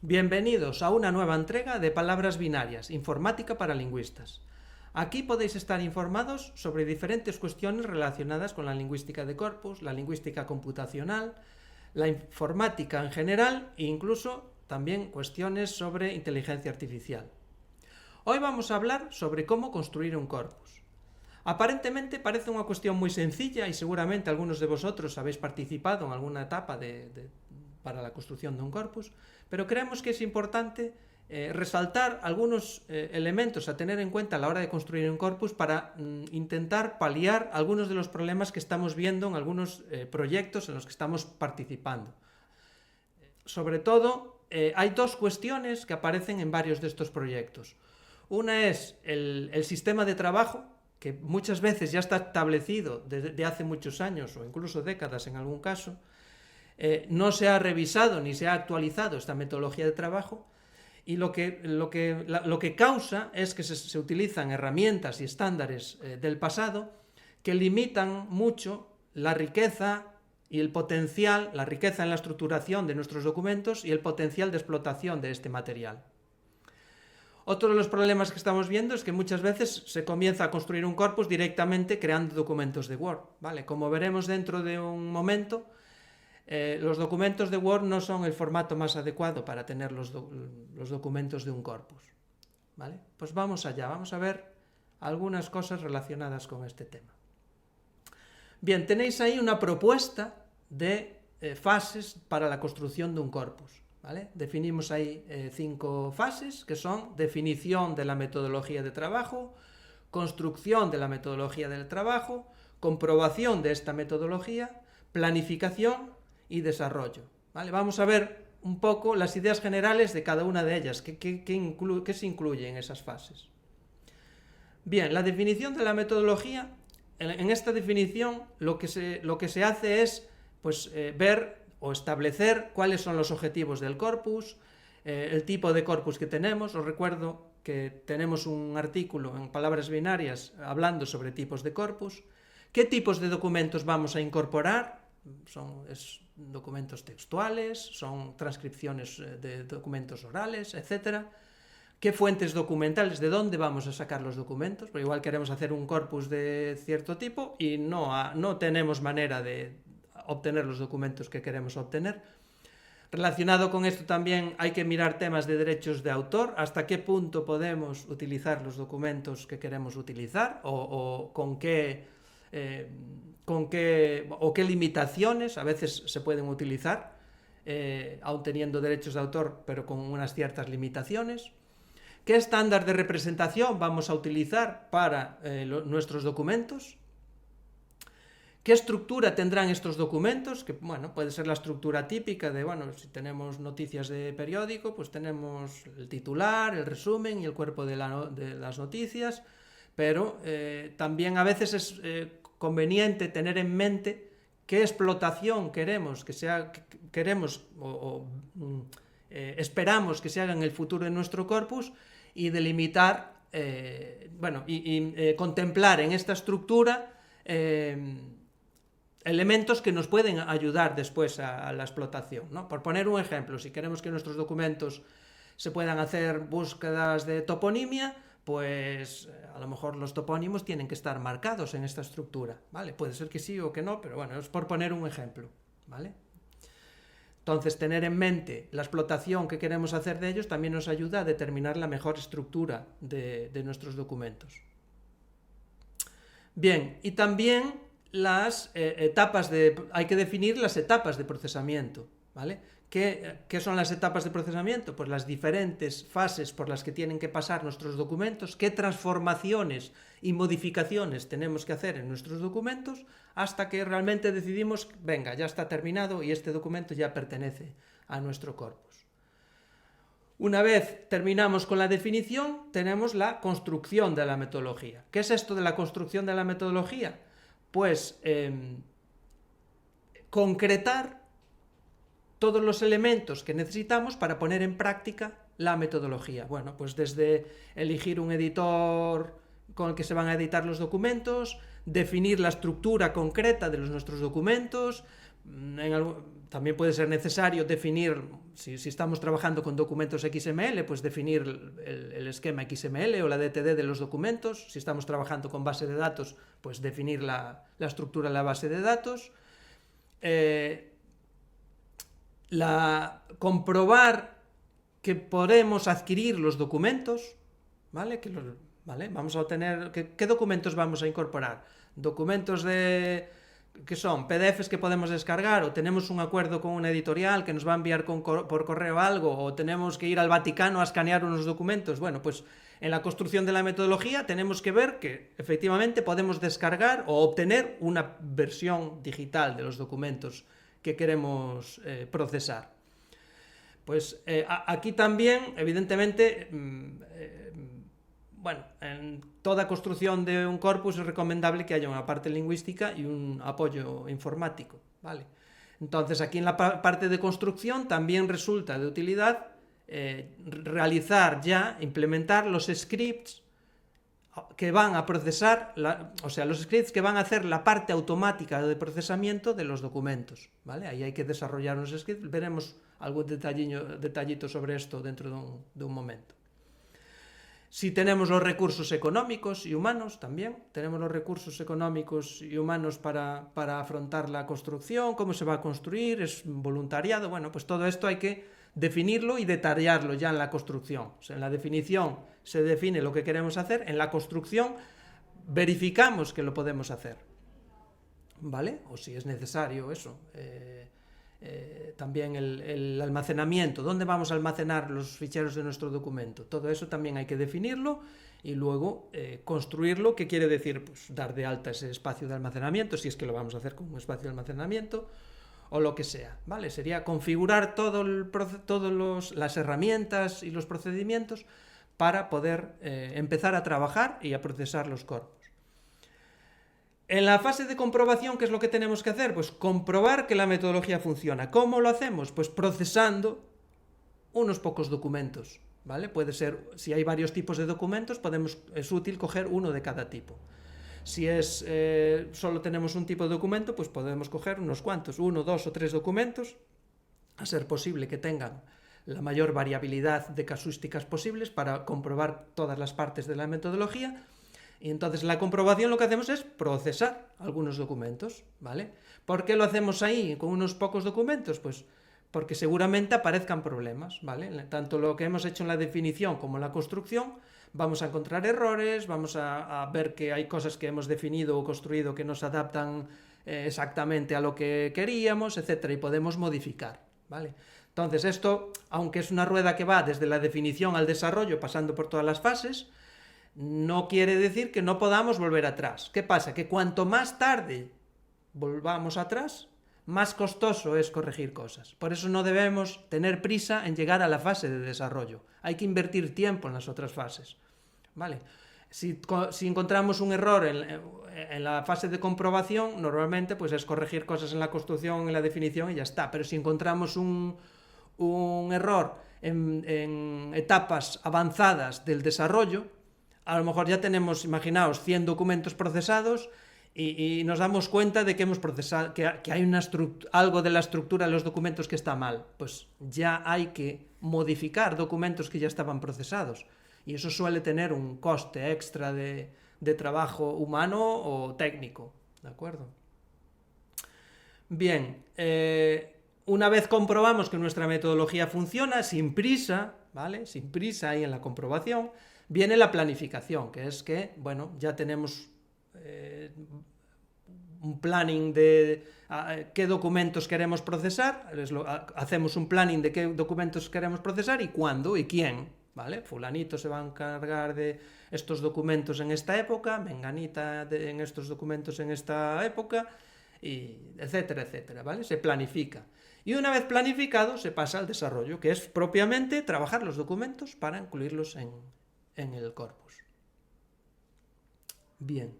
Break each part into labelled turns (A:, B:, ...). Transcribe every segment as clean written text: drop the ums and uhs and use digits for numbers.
A: Bienvenidos a una nueva entrega de Palabras Binarias, Informática para Lingüistas. Aquí podéis estar informados sobre diferentes cuestiones relacionadas con la lingüística de corpus, la lingüística computacional, la informática en general e incluso también cuestiones sobre inteligencia artificial. Hoy vamos a hablar sobre cómo construir un corpus. Aparentemente parece una cuestión muy sencilla y seguramente algunos de vosotros habéis participado en alguna etapa para la construcción de un corpus, pero creemos que es importante resaltar algunos elementos a tener en cuenta a la hora de construir un corpus para intentar paliar algunos de los problemas que estamos viendo en algunos proyectos en los que estamos participando. Sobre todo, hay dos cuestiones que aparecen en varios de estos proyectos. Una es el sistema de trabajo, que muchas veces ya está establecido desde hace muchos años o incluso décadas en algún caso. No se ha revisado ni se ha actualizado esta metodología de trabajo y lo que causa es que se utilizan herramientas y estándares del pasado que limitan mucho la riqueza y el potencial, la riqueza en la estructuración de nuestros documentos y el potencial de explotación de este material. Otro de los problemas que estamos viendo es que muchas veces se comienza a construir un corpus directamente creando documentos de Word, ¿vale? Como veremos dentro de un momento, los documentos de Word no son el formato más adecuado para tener los documentos de un corpus, ¿vale? Pues vamos allá, vamos a ver algunas cosas relacionadas con este tema. Bien, tenéis ahí una propuesta de fases para la construcción de un corpus, ¿vale? Definimos ahí 5 fases, que son definición de la metodología de trabajo, construcción de la metodología del trabajo, comprobación de esta metodología, planificación y desarrollo, ¿vale? Vamos a ver un poco las ideas generales de cada una de ellas, qué se incluye en esas fases. Bien, la definición de la metodología, en esta definición lo que se hace es ver o establecer cuáles son los objetivos del corpus, el tipo de corpus que tenemos. Os recuerdo que tenemos un artículo en Palabras Binarias hablando sobre tipos de corpus, qué tipos de documentos vamos a incorporar, son documentos textuales, son transcripciones de documentos orales, etc. ¿Qué fuentes documentales? ¿De dónde vamos a sacar los documentos? Porque igual queremos hacer un corpus de cierto tipo y no tenemos manera de obtener los documentos que queremos obtener. Relacionado con esto también hay que mirar temas de derechos de autor, hasta qué punto podemos utilizar los documentos que queremos utilizar o qué limitaciones a veces se pueden utilizar, aun teniendo derechos de autor, pero con unas ciertas limitaciones. ¿Qué estándar de representación vamos a utilizar para nuestros documentos? ¿Qué estructura tendrán estos documentos? Que, bueno, puede ser la estructura típica de, si tenemos noticias de periódico, pues tenemos el titular, el resumen y el cuerpo de las noticias, pero también a veces es conveniente tener en mente qué explotación queremos esperamos que se haga en el futuro en nuestro corpus y delimitar, contemplar en esta estructura elementos que nos pueden ayudar después a la explotación, ¿no? Por poner un ejemplo, si queremos que nuestros documentos se puedan hacer búsquedas de toponimia, pues a lo mejor los topónimos tienen que estar marcados en esta estructura, ¿vale? Puede ser que sí o que no, pero bueno, es por poner un ejemplo, ¿vale? Entonces, tener en mente la explotación que queremos hacer de ellos también nos ayuda a determinar la mejor estructura de nuestros documentos. Bien, y también hay que definir las etapas de procesamiento, ¿vale? ¿Qué son las etapas de procesamiento? Pues las diferentes fases por las que tienen que pasar nuestros documentos, qué transformaciones y modificaciones tenemos que hacer en nuestros documentos hasta que realmente decidimos, venga, ya está terminado y este documento ya pertenece a nuestro corpus. Una vez terminamos con la definición, tenemos la construcción de la metodología. ¿Qué es esto de la construcción de la metodología? Pues concretar todos los elementos que necesitamos para poner en práctica la metodología. Bueno, pues desde elegir un editor con el que se van a editar los documentos, definir la estructura concreta de nuestros documentos, También puede ser necesario definir, si estamos trabajando con documentos XML, pues definir el esquema XML o la DTD de los documentos. Si estamos trabajando con base de datos, pues definir la estructura de la base de datos. Comprobar que podemos adquirir los documentos, ¿vale? Vamos a obtener, ¿qué documentos vamos a incorporar? Documentos que son PDFs que podemos descargar, o tenemos un acuerdo con una editorial que nos va a enviar por correo algo, o tenemos que ir al Vaticano a escanear unos documentos. Bueno, pues en la construcción de la metodología tenemos que ver que efectivamente podemos descargar o obtener una versión digital de los documentos que queremos procesar. Pues aquí también, evidentemente, en toda construcción de un corpus es recomendable que haya una parte lingüística y un apoyo informático, ¿vale? Entonces, aquí en la parte de construcción también resulta de utilidad implementar los scripts que van a procesar, los scripts que van a hacer la parte automática de procesamiento de los documentos, ¿vale? Ahí hay que desarrollar unos scripts, veremos algún detallito sobre esto dentro de un momento. Si tenemos los recursos económicos y humanos también, tenemos los recursos económicos y humanos para afrontar la construcción, cómo se va a construir, es voluntariado, bueno, pues todo esto hay que definirlo y detallarlo ya en la construcción. O sea, en la definición se define lo que queremos hacer, en la construcción verificamos que lo podemos hacer, ¿vale? O si es necesario eso. También el almacenamiento, dónde vamos a almacenar los ficheros de nuestro documento, todo eso también hay que definirlo y luego construirlo. ¿Qué quiere decir? Pues dar de alta ese espacio de almacenamiento, si es que lo vamos a hacer con un espacio de almacenamiento o lo que sea, ¿vale? Sería configurar todas las herramientas y los procedimientos para poder empezar a trabajar y a procesar los corpus. En la fase de comprobación, ¿qué es lo que tenemos que hacer? Pues comprobar que la metodología funciona. ¿Cómo lo hacemos? Pues procesando unos pocos documentos, ¿vale? Puede ser, si hay varios tipos de documentos, es útil coger uno de cada tipo. Si solo tenemos un tipo de documento, pues podemos coger unos cuantos, 1, 2 o 3 documentos, a ser posible que tengan la mayor variabilidad de casuísticas posibles para comprobar todas las partes de la metodología. Y entonces la comprobación lo que hacemos es procesar algunos documentos, ¿vale? ¿Por qué lo hacemos ahí con unos pocos documentos? Pues porque seguramente aparezcan problemas, ¿vale? Tanto lo que hemos hecho en la definición como en la construcción, vamos a encontrar errores, vamos a ver que hay cosas que hemos definido o construido que no se adaptan exactamente a lo que queríamos, etcétera, y podemos modificar, ¿vale? Entonces esto, aunque es una rueda que va desde la definición al desarrollo, pasando por todas las fases, no quiere decir que no podamos volver atrás. ¿Qué pasa? Que cuanto más tarde volvamos atrás, más costoso es corregir cosas. Por eso no debemos tener prisa en llegar a la fase de desarrollo. Hay que invertir tiempo en las otras fases, ¿vale? Si encontramos un error en la fase de comprobación, normalmente pues es corregir cosas en la construcción, en la definición y ya está. Pero si encontramos un error en etapas avanzadas del desarrollo, a lo mejor ya tenemos, imaginaos, 100 documentos procesados y nos damos cuenta de que hemos procesado, que hay algo de la estructura de los documentos que está mal. Pues ya hay que modificar documentos que ya estaban procesados. Y eso suele tener un coste extra de trabajo humano o técnico, ¿de acuerdo? Bien, una vez comprobamos que nuestra metodología funciona, sin prisa, ¿vale? Sin prisa ahí en la comprobación, viene la planificación, que es que, bueno, ya tenemos un planning de qué documentos queremos procesar, hacemos un planning de qué documentos queremos procesar y cuándo y quién, ¿vale? Fulanito se va a encargar de estos documentos en esta época, menganita en estos documentos en esta época, y etcétera, etcétera, ¿vale? Se planifica. Y una vez planificado se pasa al desarrollo, que es propiamente trabajar los documentos para incluirlos en el corpus. Bien.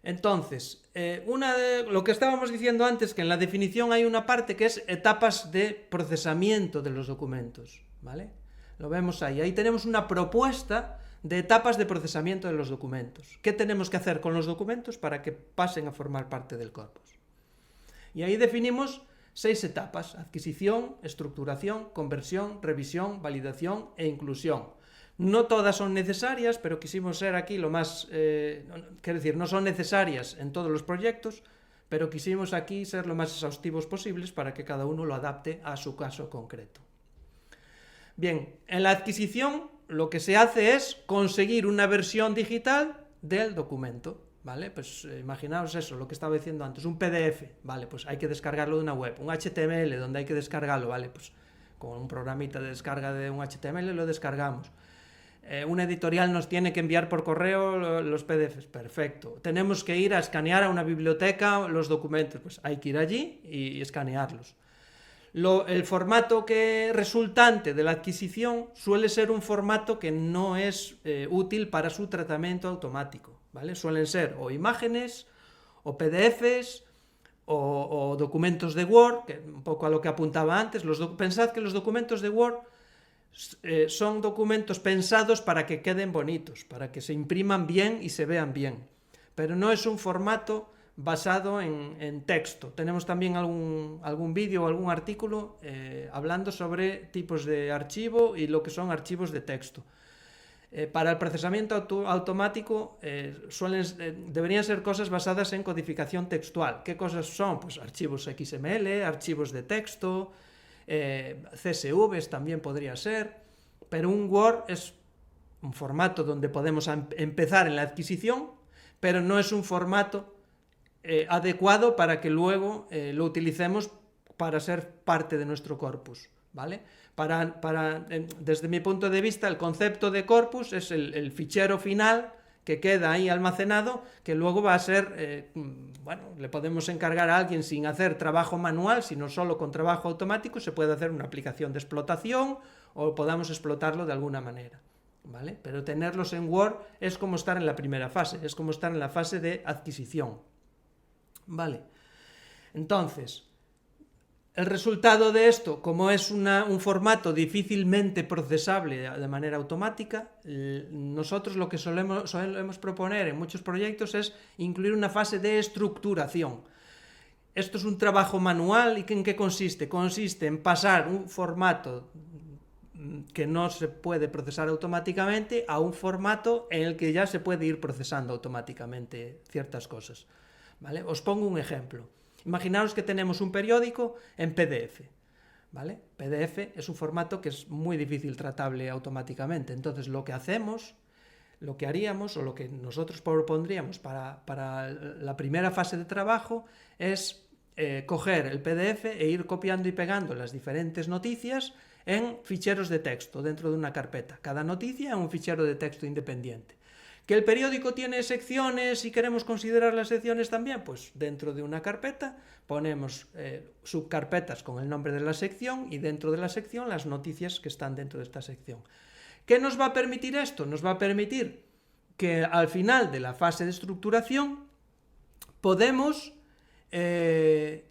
A: Entonces, lo que estábamos diciendo antes, que en la definición hay una parte que es etapas de procesamiento de los documentos, ¿vale? Lo vemos ahí. Ahí tenemos una propuesta de etapas de procesamiento de los documentos. ¿Qué tenemos que hacer con los documentos para que pasen a formar parte del corpus? Y ahí definimos 6 etapas: adquisición, estructuración, conversión, revisión, validación e inclusión. No todas son necesarias, pero quisimos ser aquí lo más... quiero decir, no son necesarias en todos los proyectos, pero quisimos aquí ser lo más exhaustivos posibles para que cada uno lo adapte a su caso concreto. Bien, en la adquisición lo que se hace es conseguir una versión digital del documento, ¿vale? Pues imaginaos eso, lo que estaba diciendo antes, un PDF, ¿vale? Pues hay que descargarlo de una web, un HTML donde hay que descargarlo, ¿vale? Pues con un programita de descarga de un HTML lo descargamos. Una editorial nos tiene que enviar por correo los PDFs, perfecto. Tenemos que ir a escanear a una biblioteca los documentos, pues hay que ir allí y escanearlos. El formato resultante de la adquisición suele ser un formato que no es útil para su tratamiento automático, ¿vale? Suelen ser o imágenes, o PDFs, o documentos de Word, que un poco a lo que apuntaba antes. Pensad que los documentos de Word son documentos pensados para que queden bonitos, para que se impriman bien y se vean bien, pero no es un formato basado en texto. Tenemos también algún vídeo o algún artículo hablando sobre tipos de archivo y lo que son archivos de texto. Para el procesamiento automático deberían ser cosas basadas en codificación textual. ¿Qué cosas son? Pues archivos XML, archivos de texto, CSVs también podría ser, pero un Word es un formato donde podemos empezar en la adquisición, pero no es un formato adecuado para que luego lo utilicemos para ser parte de nuestro corpus, ¿vale? Desde mi punto de vista, el concepto de corpus es el fichero final que queda ahí almacenado, que luego va a ser, le podemos encargar a alguien sin hacer trabajo manual, sino solo con trabajo automático, se puede hacer una aplicación de explotación o podamos explotarlo de alguna manera, ¿vale? Pero tenerlos en Word es como estar en la primera fase, es como estar en la fase de adquisición, ¿vale? Entonces, el resultado de esto, como es un formato difícilmente procesable de manera automática, nosotros lo que solemos proponer en muchos proyectos es incluir una fase de estructuración. Esto es un trabajo manual. ¿Y en qué consiste? Consiste en pasar un formato que no se puede procesar automáticamente a un formato en el que ya se puede ir procesando automáticamente ciertas cosas, ¿vale? Os pongo un ejemplo. Imaginaos que tenemos un periódico en PDF, ¿vale? PDF es un formato que es muy difícil tratable automáticamente. Entonces lo que haríamos o lo que nosotros propondríamos para la primera fase de trabajo es coger el PDF e ir copiando y pegando las diferentes noticias en ficheros de texto dentro de una carpeta. Cada noticia en un fichero de texto independiente. ¿Que el periódico tiene secciones y queremos considerar las secciones también? Pues dentro de una carpeta ponemos subcarpetas con el nombre de la sección y dentro de la sección las noticias que están dentro de esta sección. ¿Qué nos va a permitir esto? Nos va a permitir que al final de la fase de estructuración podemos al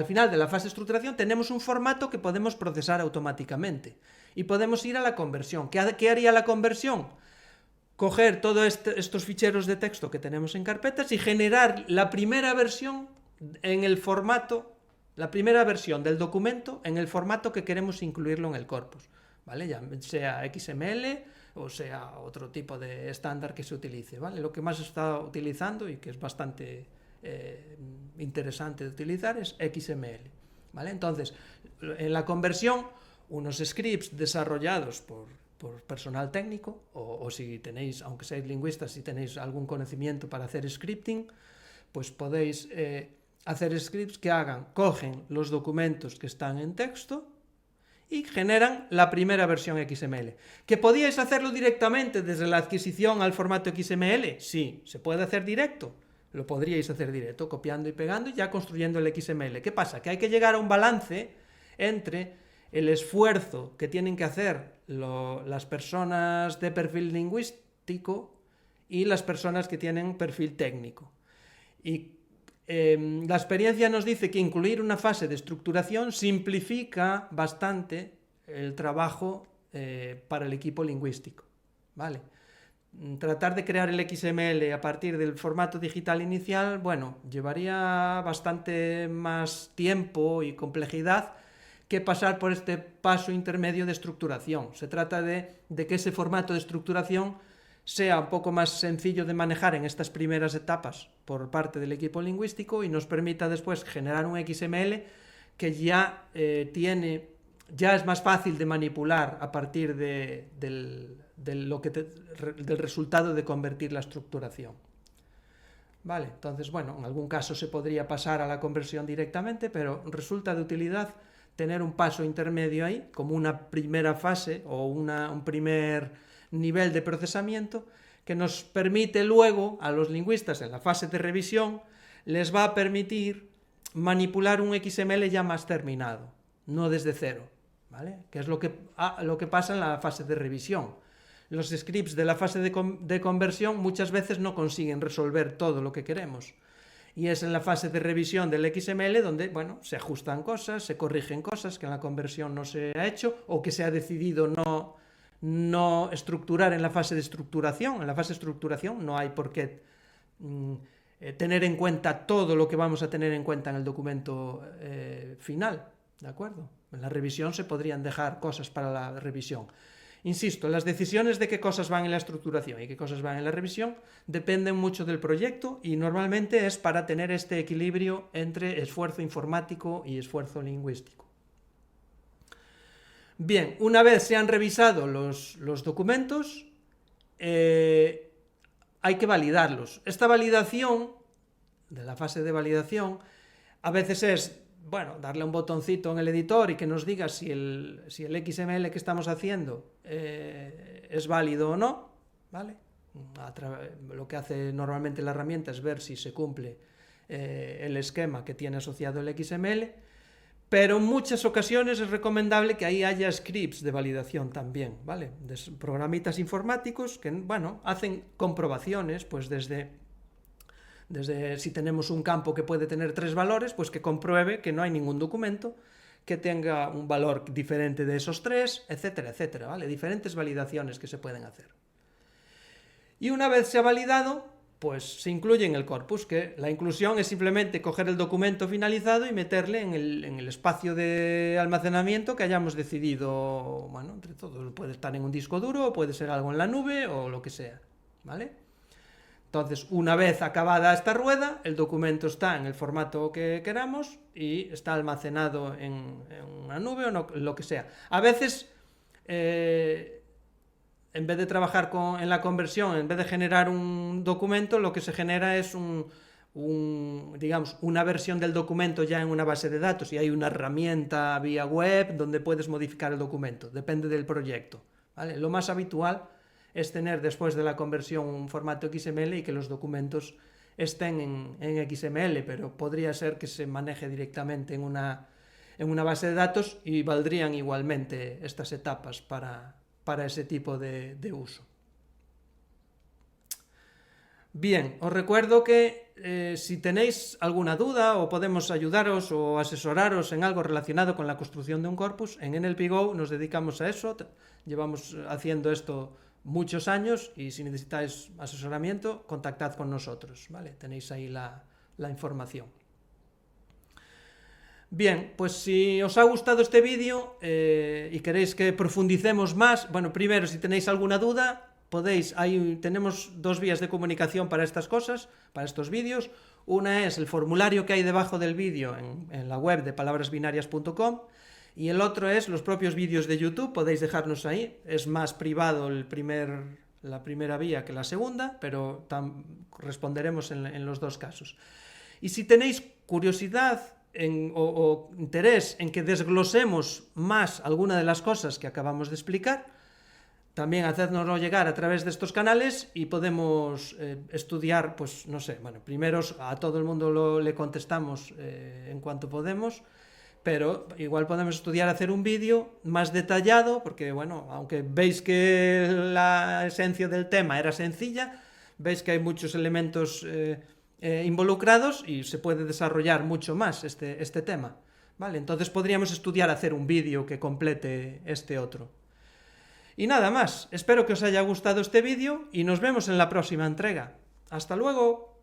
A: final de la fase de estructuración tenemos un formato que podemos procesar automáticamente y podemos ir a la conversión. ¿Qué haría la conversión? Coger todos estos ficheros de texto que tenemos en carpetas y generar la primera versión en el formato, la primera versión del documento en el formato que queremos incluirlo en el corpus, ¿vale? Ya sea XML o sea otro tipo de estándar que se utilice, ¿vale? Lo que más se está utilizando y que es bastante interesante de utilizar es XML, ¿vale? Entonces, en la conversión, unos scripts desarrollados por personal técnico, o si tenéis, aunque seáis lingüistas, si tenéis algún conocimiento para hacer scripting, pues podéis hacer scripts que cogen los documentos que están en texto y generan la primera versión XML. ¿Que podíais hacerlo directamente desde la adquisición al formato XML? Sí, se puede hacer directo. Lo podríais hacer directo, copiando y pegando y ya construyendo el XML. ¿Qué pasa? Que hay que llegar a un balance entre el esfuerzo que tienen que hacer las personas de perfil lingüístico y las personas que tienen perfil técnico. Y la experiencia nos dice que incluir una fase de estructuración simplifica bastante el trabajo para el equipo lingüístico, ¿vale? tratar de crear el XML a partir del formato digital inicial, bueno, llevaría bastante más tiempo y complejidad que pasar por este paso intermedio de estructuración. Se trata de que ese formato de estructuración sea un poco más sencillo de manejar en estas primeras etapas por parte del equipo lingüístico y nos permita después generar un XML que ya ya es más fácil de manipular a partir del resultado de convertir la estructuración. Vale, entonces, bueno, en algún caso se podría pasar a la conversión directamente, pero resulta de utilidad tener un paso intermedio ahí, como una primera fase o un primer nivel de procesamiento que nos permite luego a los lingüistas en la fase de revisión les va a permitir manipular un XML ya más terminado, no desde cero, ¿vale? Que es lo que pasa en la fase de revisión. Los scripts de la fase de conversión muchas veces no consiguen resolver todo lo que queremos. Y es en la fase de revisión del XML donde, bueno, se ajustan cosas, se corrigen cosas que en la conversión no se ha hecho o que se ha decidido no estructurar en la fase de estructuración. En la fase de estructuración no hay por qué tener en cuenta todo lo que vamos a tener en cuenta en el documento final, ¿de acuerdo? En la revisión se podrían dejar cosas para la revisión. Insisto, las decisiones de qué cosas van en la estructuración y qué cosas van en la revisión dependen mucho del proyecto y normalmente es para tener este equilibrio entre esfuerzo informático y esfuerzo lingüístico. Bien, una vez se han revisado los documentos, hay que validarlos. Esta validación, de la fase de validación, a veces es, bueno, darle un botoncito en el editor y que nos diga si el XML que estamos haciendo es válido o no, ¿vale? Lo que hace normalmente la herramienta es ver si se cumple el esquema que tiene asociado el XML, pero en muchas ocasiones es recomendable que ahí haya scripts de validación también, ¿vale? Programitas informáticos que, bueno, hacen comprobaciones, pues desde si tenemos un campo que puede tener 3 valores, pues que compruebe que no hay ningún documento que tenga un valor diferente de esos 3, etcétera, etcétera, ¿vale? Diferentes validaciones que se pueden hacer. Y una vez se ha validado, pues se incluye en el corpus, que la inclusión es simplemente coger el documento finalizado y meterle en el espacio de almacenamiento que hayamos decidido, bueno, entre todos, puede estar en un disco duro, o puede ser algo en la nube, o lo que sea, ¿vale? Entonces, una vez acabada esta rueda, el documento está en el formato que queramos y está almacenado en una nube o lo que sea. A veces, en vez de trabajar en la conversión, en vez de generar un documento, lo que se genera es digamos, una versión del documento ya en una base de datos y hay una herramienta vía web donde puedes modificar el documento. Depende del proyecto, ¿vale? Lo más habitual es tener después de la conversión un formato XML y que los documentos estén en XML, pero podría ser que se maneje directamente en una base de datos y valdrían igualmente estas etapas para ese tipo de uso. Bien, os recuerdo que si tenéis alguna duda o podemos ayudaros o asesoraros en algo relacionado con la construcción de un corpus, en NLP Go nos dedicamos a eso, llevamos haciendo esto muchos años y si necesitáis asesoramiento, contactad con nosotros, ¿vale? Tenéis ahí la información. Bien, pues si os ha gustado este vídeo y queréis que profundicemos más, bueno, primero, si tenéis alguna duda, tenemos 2 vías de comunicación para estas cosas, para estos vídeos. Una es el formulario que hay debajo del vídeo en la web de palabrasbinarias.com. Y el otro es los propios vídeos de YouTube, podéis dejarnos ahí, es más privado la primera vía que la segunda, pero responderemos en los 2 casos. Y si tenéis curiosidad o interés en que desglosemos más alguna de las cosas que acabamos de explicar, también hacednoslo llegar a través de estos canales y podemos estudiar, pues no sé, bueno, primero a todo el mundo le contestamos en cuanto podemos, pero igual podemos estudiar hacer un vídeo más detallado, porque bueno, aunque veis que la esencia del tema era sencilla, veis que hay muchos elementos involucrados y se puede desarrollar mucho más este tema, ¿vale? Entonces podríamos estudiar hacer un vídeo que complete este otro. Y nada más, espero que os haya gustado este vídeo y nos vemos en la próxima entrega. ¡Hasta luego!